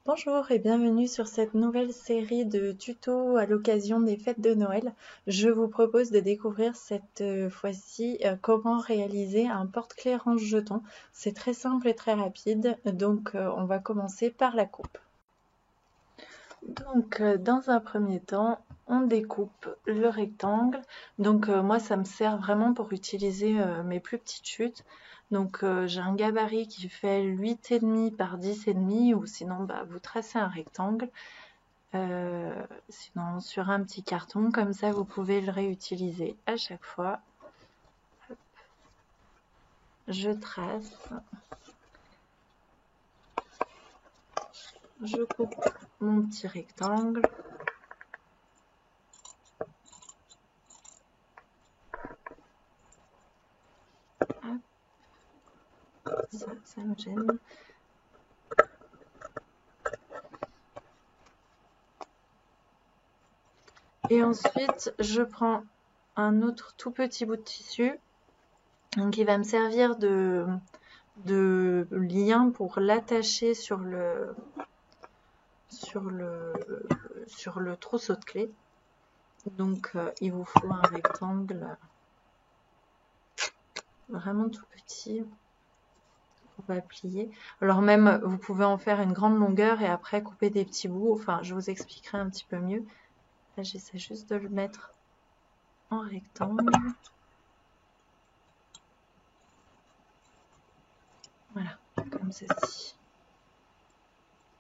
Bonjour et bienvenue sur cette nouvelle série de tutos à l'occasion des fêtes de Noël. Je vous propose de découvrir cette fois-ci comment réaliser un porte-clés range-jetons. C'est très simple et très rapide, donc on va commencer par la coupe. Donc dans un premier temps, on découpe le rectangle. Donc moi ça me sert vraiment pour utiliser mes plus petites chutes. Donc j'ai un gabarit qui fait 8,5 par 10,5 ou sinon vous tracez un rectangle. Sinon sur un petit carton, comme ça vous pouvez le réutiliser à chaque fois. Je trace, je coupe mon petit rectangle. Ça me gêne. Et ensuite, je prends un autre tout petit bout de tissu qui va me servir de lien pour l'attacher sur le trousseau de clés. Donc, il vous faut un rectangle vraiment tout petit. On va plier. Alors même, vous pouvez en faire une grande longueur et après couper des petits bouts. Enfin, je vous expliquerai un petit peu mieux. Là, j'essaie juste de le mettre en rectangle. Voilà, comme ceci.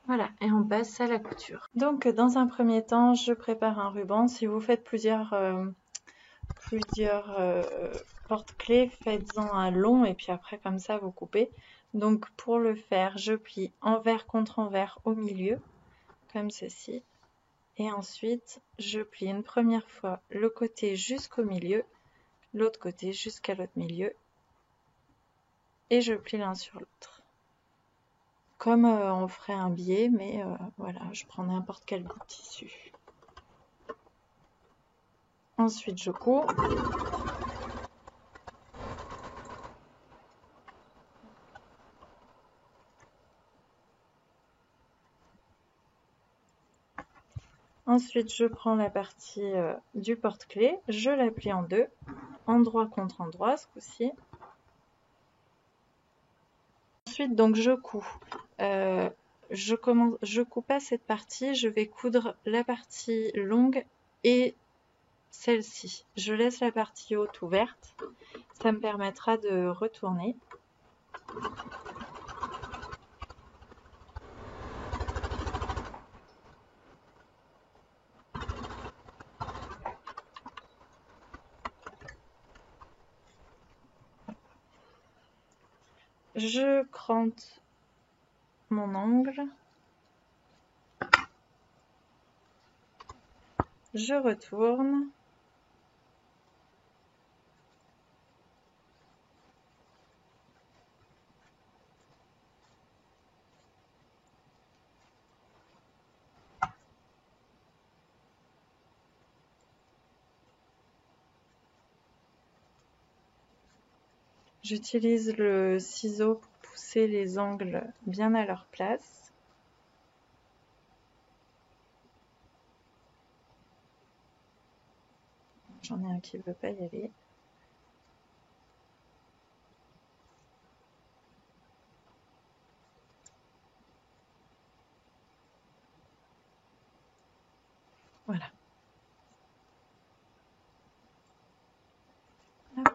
Voilà, et on passe à la couture. Donc, dans un premier temps, je prépare un ruban. Si vous faites plusieurs porte-clés, faites-en un long et puis après, comme ça, vous coupez. Donc, pour le faire, je plie envers contre envers au milieu, comme ceci. Et ensuite, je plie une première fois le côté jusqu'au milieu, l'autre côté jusqu'à l'autre milieu. Et je plie l'un sur l'autre. Comme on ferait un biais, mais voilà, je prends n'importe quel bout de tissu. Ensuite, je couds. Ensuite, je prends la partie du porte-clés, je la plie en deux, endroit contre endroit ce coup-ci. Ensuite, donc je couds. Je coupe pas cette partie, je vais coudre la partie longue et celle-ci. Je laisse la partie haute ouverte, ça me permettra de retourner. Je crante mon angle, je retourne. J'utilise le ciseau pour pousser les angles bien à leur place. J'en ai un qui ne veut pas y aller. Voilà. Hop.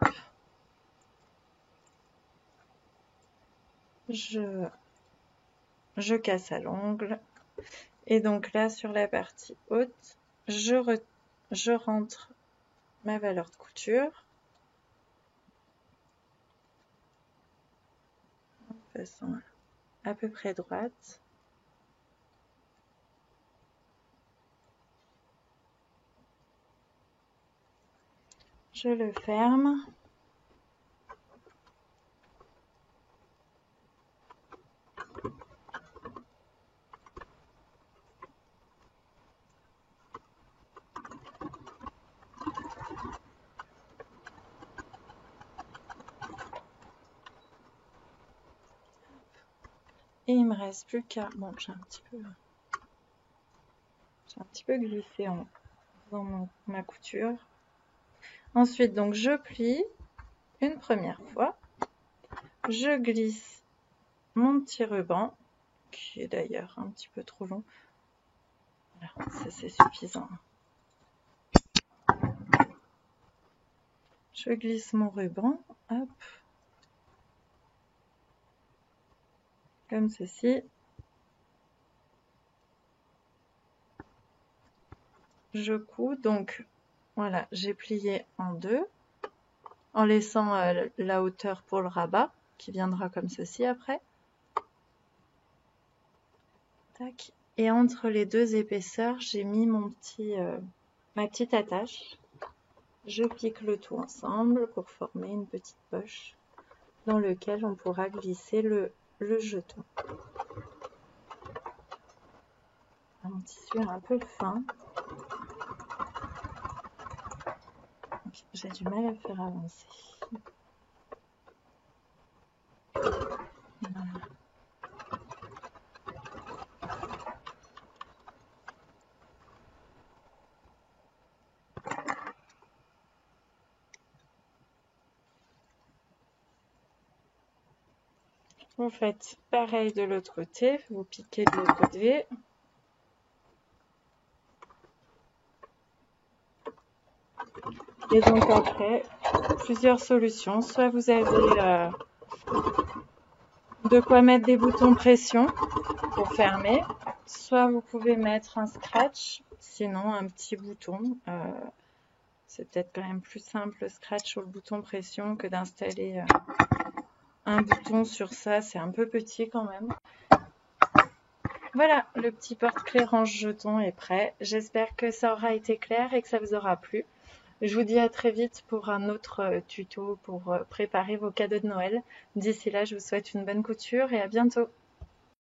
Je casse à l'ongle. Et donc là, sur la partie haute, je rentre ma valeur de couture. De façon à peu près droite. Je le ferme. Et il me reste plus qu'à... Bon, j'ai un petit peu glissé en faisant ma couture. Ensuite, donc, je plie une première fois. Je glisse mon petit ruban, qui est d'ailleurs un petit peu trop long. Voilà, ça c'est suffisant. Je glisse mon ruban, hop, comme ceci. Je couds, donc voilà, j'ai plié en deux, en laissant la hauteur pour le rabat, qui viendra comme ceci après. Tac. Et entre les deux épaisseurs, j'ai mis ma petite attache. Je pique le tout ensemble pour former une petite poche dans laquelle on pourra glisser le jeton. Mon tissu est un peu fin. J'ai du mal à faire avancer. Voilà. Vous faites pareil de l'autre côté, vous piquez de l'autre côté. Et donc après, plusieurs solutions. Soit vous avez de quoi mettre des boutons pression pour fermer, soit vous pouvez mettre un scratch, sinon un petit bouton. C'est peut-être quand même plus simple le scratch sur le bouton pression que d'installer un bouton sur ça, c'est un peu petit quand même. Voilà, le petit porte-clés range-jeton est prêt. J'espère que ça aura été clair et que ça vous aura plu. Je vous dis à très vite pour un autre tuto pour préparer vos cadeaux de Noël. D'ici là, je vous souhaite une bonne couture et à bientôt.